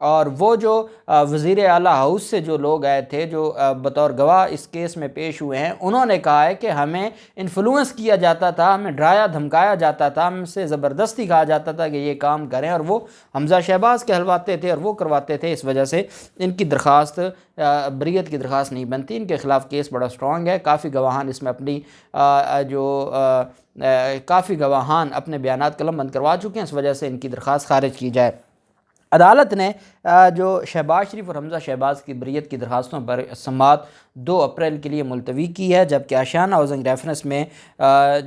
اور وہ جو وزیر اعلیٰ ہاؤس سے جو لوگ آئے تھے جو بطور گواہ اس کیس میں پیش ہوئے ہیں، انہوں نے کہا ہے کہ ہمیں انفلوئنس کیا جاتا تھا، ہمیں ڈرایا دھمکایا جاتا تھا، ہم سے زبردستی کہا جاتا تھا کہ یہ کام کریں، اور وہ حمزہ شہباز کہلواتے تھے اور وہ کرواتے تھے۔ اس وجہ سے ان کی درخواست بریت کی درخواست نہیں بنتی۔ ان کے خلاف کیس بڑا سٹرونگ ہے، کافی گواہان اس میں اپنی کافی گواہان اپنے بیانات قلم بند کروا چکے ہیں، اس وجہ سے ان کی درخواست خارج کی جائے۔ عدالت نے جو شہباز شریف اور حمزہ شہباز کی بریت کی درخواستوں پر سماعت 2 اپریل کے لیے ملتوی کی ہے، جبکہ آشیانہ ہاؤسنگ ریفرنس میں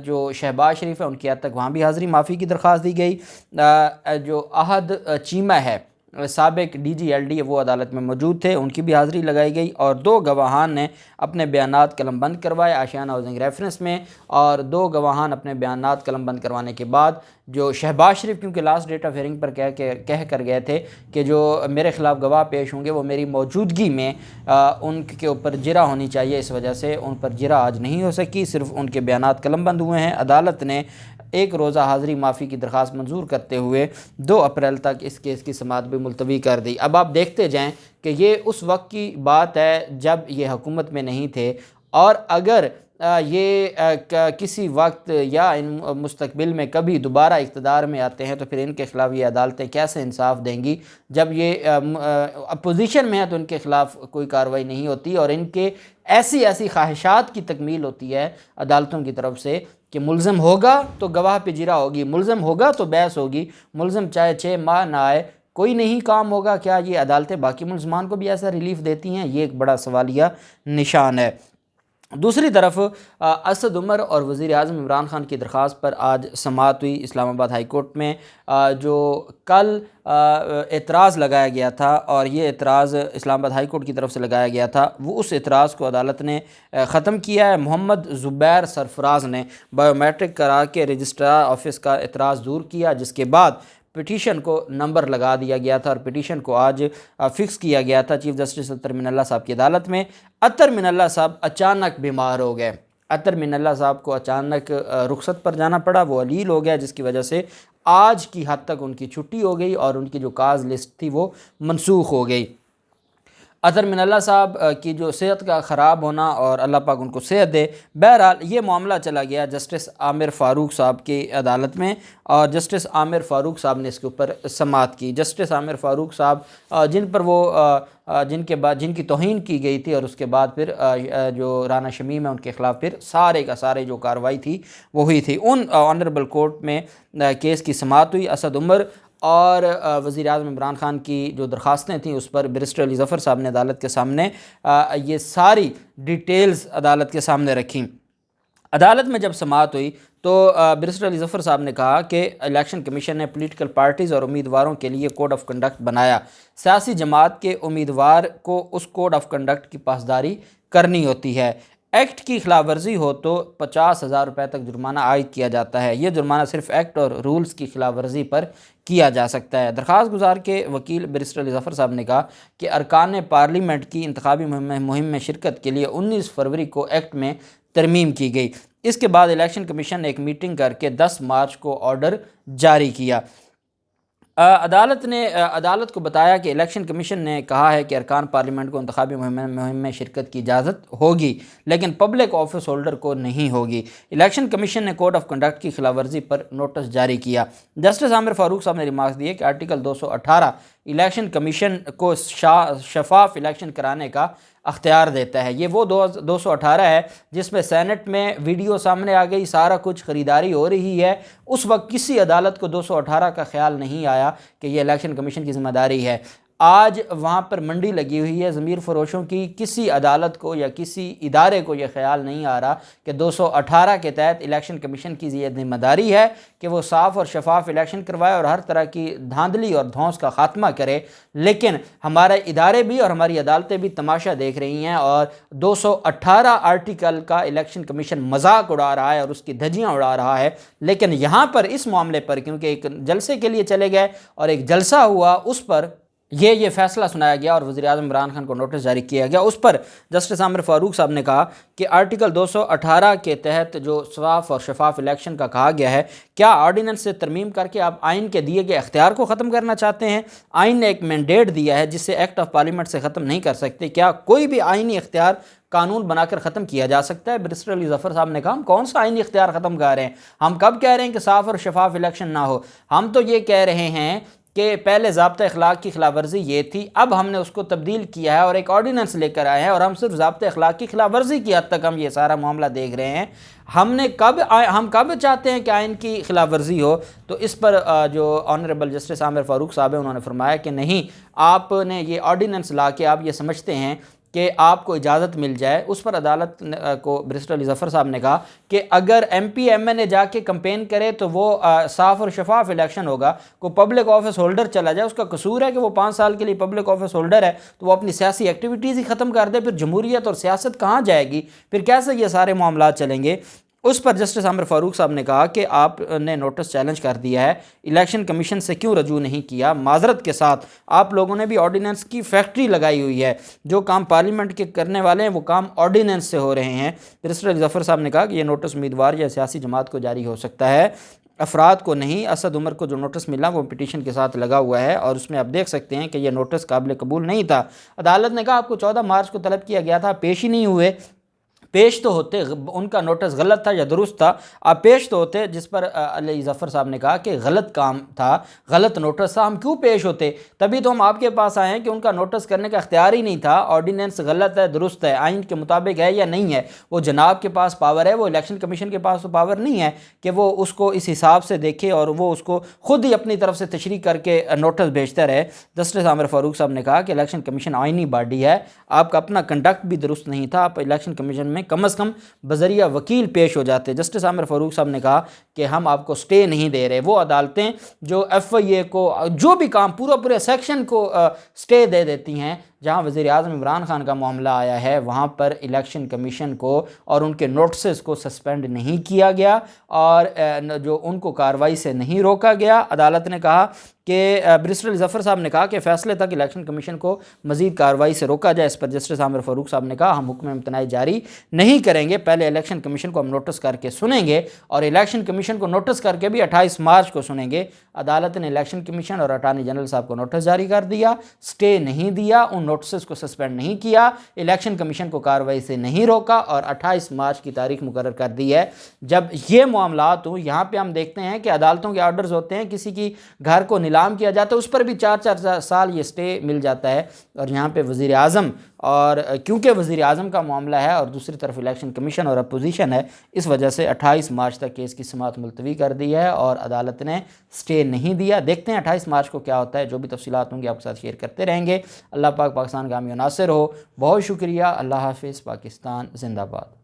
جو شہباز شریف ہے ان کی حد تک وہاں بھی حاضری معافی کی درخواست دی گئی۔ جو احد چیمہ ہے سابق ڈی جی ایل ڈی، وہ عدالت میں موجود تھے، ان کی بھی حاضری لگائی گئی، اور 2 گواہان نے اپنے بیانات قلم بند کروائے آشیانہ ہاؤسنگ ریفرنس میں، اور 2 گواہان اپنے بیانات قلم بند کروانے کے بعد جو شہباز شریف کیونکہ لاسٹ ڈیٹ آف ہیئرنگ پر کہہ کر گئے تھے کہ جو میرے خلاف گواہ پیش ہوں گے وہ میری موجودگی میں ان کے اوپر جرح ہونی چاہیے، اس وجہ سے ان پر جرح آج نہیں ہو سکی، صرف ان کے بیانات قلم بند ہوئے ہیں۔ عدالت نے 1 روزہ حاضری معافی کی درخواست منظور کرتے ہوئے 2 اپریل تک اس کیس کی سماعت بھی ملتوی کر دی۔ اب آپ دیکھتے جائیں کہ یہ اس وقت کی بات ہے جب یہ حکومت میں نہیں تھے، اور اگر یہ کسی وقت یا مستقبل میں کبھی دوبارہ اقتدار میں آتے ہیں تو پھر ان کے خلاف یہ عدالتیں کیسے انصاف دیں گی؟ جب یہ اپوزیشن میں ہے تو ان کے خلاف کوئی کارروائی نہیں ہوتی، اور ان کے ایسی خواہشات کی تکمیل ہوتی ہے عدالتوں کی طرف سے کہ ملزم ہوگا تو گواہ پہ جرح ہوگی، ملزم ہوگا تو بحث ہوگی، ملزم چاہے 6 ماہ نہ آئے کوئی نہیں کام ہوگا۔ کیا یہ عدالتیں باقی ملزمان کو بھی ایسا ریلیف دیتی ہیں؟ یہ ایک بڑا سوالیہ نشان ہے۔ دوسری طرف اسد عمر اور وزیر اعظم عمران خان کی درخواست پر آج سماعت ہوئی اسلام آباد ہائی کورٹ میں۔ جو کل اعتراض لگایا گیا تھا، اور یہ اعتراض اسلام آباد ہائی کورٹ کی طرف سے لگایا گیا تھا، وہ اس اعتراض کو عدالت نے ختم کیا ہے۔ محمد زبیر سرفراز نے بائیو میٹرک کرا کے رجسٹرار آفس کا اعتراض دور کیا، جس کے بعد پٹیشن کو نمبر لگا دیا گیا تھا، اور پٹیشن کو آج فکس کیا گیا تھا چیف جسٹس اطہر من اللہ صاحب کی عدالت میں۔ اطہر من اللہ صاحب اچانک بیمار ہو گئے، اطہر من اللہ صاحب کو اچانک رخصت پر جانا پڑا، وہ علیل ہو گیا، جس کی وجہ سے آج کی حد تک ان کی چھٹی ہو گئی اور ان کی جو کاز لسٹ تھی وہ منسوخ ہو گئی۔ اطہر من اللہ صاحب کی جو صحت کا خراب ہونا، اور اللہ پاک ان کو صحت دے، بہرحال یہ معاملہ چلا گیا جسٹس عامر فاروق صاحب کی عدالت میں، اور جسٹس عامر فاروق صاحب نے اس کے اوپر سماعت کی۔ جسٹس عامر فاروق صاحب جن کی توہین کی گئی تھی، اور اس کے بعد پھر جو رانا شمیم ہے ان کے خلاف پھر سارے جو کارروائی تھی وہ ہوئی تھی، ان آنریبل کورٹ میں کیس کی سماعت ہوئی۔ اسد عمر اور وزیر اعظم عمران خان کی جو درخواستیں تھیں اس پر بیرسٹر علی ظفر صاحب نے عدالت کے سامنے یہ ساری ڈیٹیلز عدالت کے سامنے رکھیں۔ عدالت میں جب سماعت ہوئی تو بیرسٹر علی ظفر صاحب نے کہا کہ الیکشن کمیشن نے پولیٹیکل پارٹیز اور امیدواروں کے لیے کوڈ آف کنڈکٹ بنایا، سیاسی جماعت کے امیدوار کو اس کوڈ آف کنڈکٹ کی پاسداری کرنی ہوتی ہے، ایکٹ کی خلاف ورزی ہو تو 50,000 روپے تک جرمانہ عائد کیا جاتا ہے، یہ جرمانہ صرف ایکٹ اور رولز کی خلاف ورزی پر کیا جا سکتا ہے۔ درخواست گزار کے وکیل بیرسٹر علی ظفر صاحب نے کہا کہ ارکان پارلیمنٹ کی انتخابی مہم میں شرکت کے لیے 19 فروری کو ایکٹ میں ترمیم کی گئی، اس کے بعد الیکشن کمیشن نے ایک میٹنگ کر کے 10 مارچ کو آرڈر جاری کیا۔ عدالت کو بتایا کہ الیکشن کمیشن نے کہا ہے کہ ارکان پارلیمنٹ کو انتخابی مہم میں شرکت کی اجازت ہوگی، لیکن پبلک آفس ہولڈر کو نہیں ہوگی۔ الیکشن کمیشن نے کوڈ آف کنڈکٹ کی خلاف ورزی پر نوٹس جاری کیا۔ جسٹس عامر فاروق صاحب نے ریمارکس دیے کہ آرٹیکل 218 الیکشن کمیشن کو شفاف الیکشن کرانے کا اختیار دیتا ہے، یہ وہ 218 ہے جس میں سینٹ میں ویڈیو سامنے آ گئی، سارا کچھ خریداری ہو رہی ہے، اس وقت کسی عدالت کو 218 کا خیال نہیں آیا کہ یہ الیکشن کمیشن کی ذمہ داری ہے۔ آج وہاں پر منڈی لگی ہوئی ہے ضمیر فروشوں کی، کسی عدالت کو یا کسی ادارے کو یہ خیال نہیں آ رہا کہ 218 کے تحت الیکشن کمیشن کی یہ ذمہ داری ہے کہ وہ صاف اور شفاف الیکشن کروائے اور ہر طرح کی دھاندلی اور دھونس کا خاتمہ کرے، لیکن ہمارے ادارے بھی اور ہماری عدالتیں بھی تماشا دیکھ رہی ہیں، اور 218 آرٹیکل کا الیکشن کمیشن مذاق اڑا رہا ہے اور اس کی دھجیاں اڑا رہا ہے، لیکن یہاں پر اس معاملے پر کیونکہ ایک جلسے کے لیے چلے گئے اور ایک جلسہ ہوا، اس پر یہ فیصلہ سنایا گیا اور وزیر اعظم عمران خان کو نوٹس جاری کیا گیا۔ اس پر جسٹس عامر فاروق صاحب نے کہا کہ آرٹیکل 218 کے تحت جو صاف اور شفاف الیکشن کا کہا گیا ہے، کیا آرڈیننس سے ترمیم کر کے آپ آئین کے دیے گئے اختیار کو ختم کرنا چاہتے ہیں؟ آئین نے ایک مینڈیٹ دیا ہے جسے ایکٹ آف پارلیمنٹ سے ختم نہیں کر سکتے۔ کیا کوئی بھی آئینی اختیار قانون بنا کر ختم کیا جا سکتا ہے؟ بیرسٹر علی ظفر صاحب نے کہا ہم کون سا آئینی اختیار ختم کر رہے ہیں؟ ہم کب کہہ رہے ہیں کہ صاف اور شفاف الیکشن نہ ہو؟ ہم تو یہ کہہ رہے ہیں کہ پہلے ضابطہ اخلاق کی خلاف ورزی یہ تھی، اب ہم نے اس کو تبدیل کیا ہے اور ایک آرڈیننس لے کر آئے ہیں، اور ہم صرف ضابطہ اخلاق کی خلاف ورزی کی حد تک ہم یہ سارا معاملہ دیکھ رہے ہیں۔ ہم کب چاہتے ہیں کہ آئین کی خلاف ورزی ہو؟ تو اس پر جو آنریبل جسٹس عامر فاروق صاحب ہیں انہوں نے فرمایا کہ نہیں، آپ نے یہ آرڈیننس لا کے آپ یہ سمجھتے ہیں کہ آپ کو اجازت مل جائے۔ اس پر عدالت کو بیرسٹر علی ظفر صاحب نے کہا کہ اگر ایم پی ایم این اے جا کے کمپین کرے تو وہ صاف اور شفاف الیکشن ہوگا۔ کوئی پبلک آفس ہولڈر چلا جائے، اس کا قصور ہے کہ وہ 5 سال کے لیے پبلک آفس ہولڈر ہے، تو وہ اپنی سیاسی ایکٹیویٹیز ہی ختم کر دے، پھر جمہوریت اور سیاست کہاں جائے گی؟ پھر کیسے یہ سارے معاملات چلیں گے؟ اس پر جسٹس عامر فاروق صاحب نے کہا کہ آپ نے نوٹس چیلنج کر دیا ہے، الیکشن کمیشن سے کیوں رجوع نہیں کیا؟ معذرت کے ساتھ آپ لوگوں نے بھی آرڈیننس کی فیکٹری لگائی ہوئی ہے، جو کام پارلیمنٹ کے کرنے والے ہیں وہ کام آرڈیننس سے ہو رہے ہیں۔ بیرسٹر علی ظفر صاحب نے کہا کہ یہ نوٹس امیدوار یا سیاسی جماعت کو جاری ہو سکتا ہے، افراد کو نہیں۔ اسد عمر کو جو نوٹس ملا وہ پٹیشن کے ساتھ لگا ہوا ہے، اور اس میں آپ دیکھ سکتے ہیں کہ یہ نوٹس قابل قبول نہیں تھا۔ عدالت نے کہا آپ کو 14 مارچ کو طلب کیا گیا تھا، پیش ہی نہیں ہوئے۔ پیش تو ہوتے، ان کا نوٹس غلط تھا یا درست تھا، آپ پیش تو ہوتے۔ جس پر علی ظفر صاحب نے کہا کہ غلط کام تھا، غلط نوٹس تھا، ہم کیوں پیش ہوتے؟ تبھی تو ہم آپ کے پاس آئے ہیں کہ ان کا نوٹس کرنے کا اختیار ہی نہیں تھا۔ آرڈیننس غلط ہے، درست ہے، آئین کے مطابق ہے یا نہیں ہے، وہ جناب کے پاس پاور ہے، وہ الیکشن کمیشن کے پاس تو پاور نہیں ہے کہ وہ اس کو اس حساب سے دیکھے اور وہ اس کو خود ہی اپنی طرف سے تشریح کر کے نوٹس بھیجتا رہے۔ جسٹس عامر فاروق صاحب نے کہا کہ الیکشن کمیشن آئینی باڈی ہے، آپ کا اپنا کنڈکٹ بھی درست نہیں تھا، آپ الیکشن کمیشن میں کم از کم بذریعہ وکیل پیش ہو جاتے۔ جسٹس عامر فاروق صاحب نے کہا کہ ہم آپ کو سٹے نہیں دے رہے۔ وہ عدالتیں جو ایف آئی اے کو جو بھی کام پورے سیکشن کو سٹے دے دیتی ہیں، جہاں وزیر اعظم عمران خان کا معاملہ آیا ہے وہاں پر الیکشن کمیشن کو اور ان کے نوٹسز کو سسپینڈ نہیں کیا گیا اور جو ان کو کارروائی سے نہیں روکا گیا۔ عدالت نے کہا کہ بیرسٹر علی ظفر صاحب نے کہا کہ فیصلے تک الیکشن کمیشن کو مزید کارروائی سے روکا جائے۔ اس پر جسٹس عامر فاروق صاحب نے کہا ہم حکم امتناعی جاری نہیں کریں گے، پہلے الیکشن کمیشن کو ہم نوٹس کر کے سنیں گے، اور الیکشن کمیشن کو نوٹس کر کے بھی 28 مارچ کو سنیں گے۔ عدالت نے الیکشن کمیشن اور اٹارنی جنرل صاحب کو نوٹس جاری کر دیا، سٹے نہیں دیا، ان نوٹسز کو سسپینڈ نہیں کیا، الیکشن کمیشن کو کارروائی سے نہیں روکا، اور 28 مارچ کی تاریخ مقرر کر دی ہے۔ جب یہ معاملات ہوں، یہاں پہ ہم دیکھتے ہیں کہ عدالتوں کے آرڈرز ہوتے ہیں، کسی کی گھر کو نیلام کیا جاتا ہے اس پر بھی 4 سال یہ سٹے مل جاتا ہے، اور یہاں پہ وزیر اعظم، اور کیونکہ وزیر اعظم کا معاملہ ہے اور دوسری طرف الیکشن کمیشن اور اپوزیشن ہے، اس وجہ سے 28 مارچ تک کیس کی سماعت ملتوی کر دی ہے اور عدالت نے سٹے نہیں دیا۔ دیکھتے ہیں 28 مارچ کو کیا ہوتا ہے، جو بھی تفصیلات ہوں گی آپ کے ساتھ شیئر کرتے رہیں گے۔ اللہ پاک پاکستان کا حامی و ناصر ہو۔ بہت شکریہ، اللہ حافظ، پاکستان زندہ باد۔